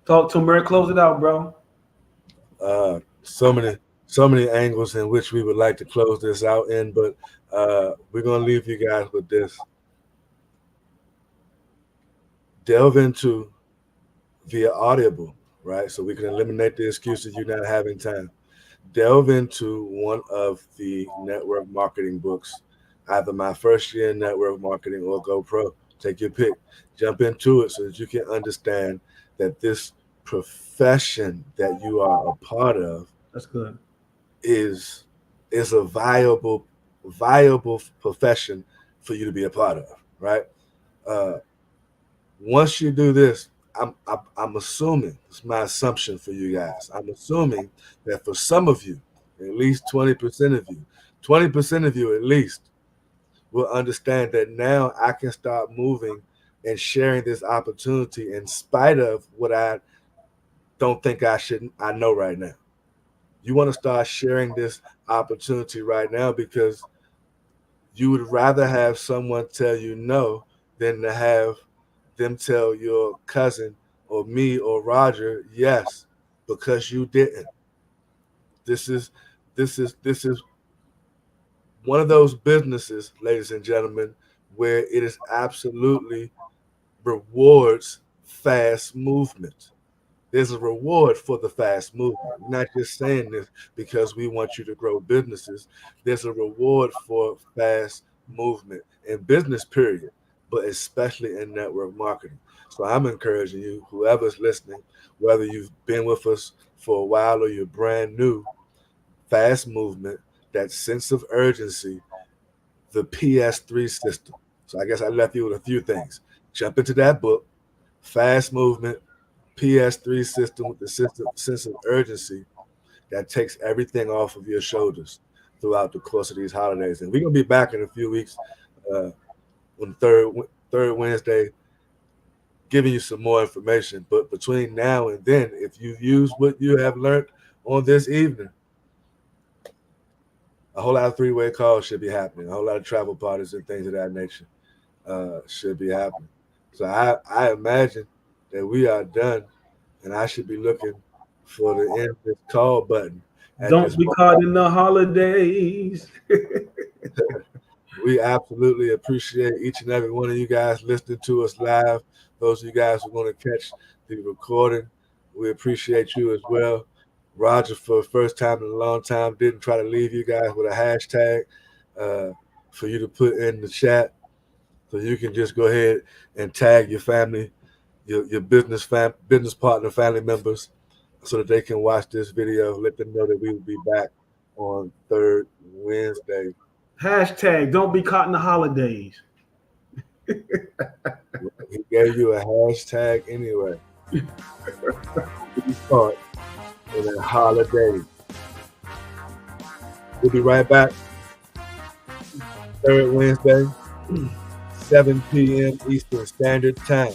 Speaker 2: Talk to Murray, close it out, bro.
Speaker 1: So many angles in which we would like to close this out in, but we're going to leave you guys with this. Delve into via Audible, right? So we can eliminate the excuse of you not having time. Delve into one of the network marketing books, either My First Year in Network Marketing or Go Pro. Take your pick. Jump into it so that you can understand that this profession that you are a part of,
Speaker 2: that's good,
Speaker 1: is a viable profession for you to be a part of, right? Once you do this, I'm assuming, it's my assumption for you guys, I'm assuming that for some of you, at least 20% of you at least, will understand that now I can start moving and sharing this opportunity in spite of what I don't think I know right now. You want to start sharing this opportunity right now because you would rather have someone tell you no than to have them tell your cousin or me or Roger yes because you didn't. This is one of those businesses, ladies and gentlemen, where it is absolutely rewards fast movement. There's a reward for the fast movement. We're not just saying this because we want you to grow businesses. There's a reward for fast movement in business, period, but especially in network marketing. So I'm encouraging you, whoever's listening, whether you've been with us for a while or you're brand new, fast movement, that sense of urgency, the PS3 system. So I guess I left you with a few things. Jump into that book, fast movement, PS3 system with the sense of urgency that takes everything off of your shoulders throughout the course of these holidays. And we're going to be back in a few weeks on third Wednesday, giving you some more information. But between now and then, if you use what you have learned on this evening, a whole lot of three-way calls should be happening. A whole lot of travel parties and things of that nature should be happening. So I imagine that we are done, and I should be looking for the end of this call button.
Speaker 2: Don't be caught in the holidays.
Speaker 1: We absolutely appreciate each and every one of you guys listening to us live. Those of you guys who are going to catch the recording, we appreciate you as well. Roger, for the first time in a long time, didn't try to leave you guys with a hashtag for you to put in the chat. So you can just go ahead and tag your family, your business partner, family members, so that they can watch this video. Let them know that we will be back on third Wednesday.
Speaker 2: Hashtag don't be caught in the holidays.
Speaker 1: He gave you a hashtag anyway. Be caught in a holiday. We'll be right back. Third Wednesday, 7 p.m. Eastern Standard Time.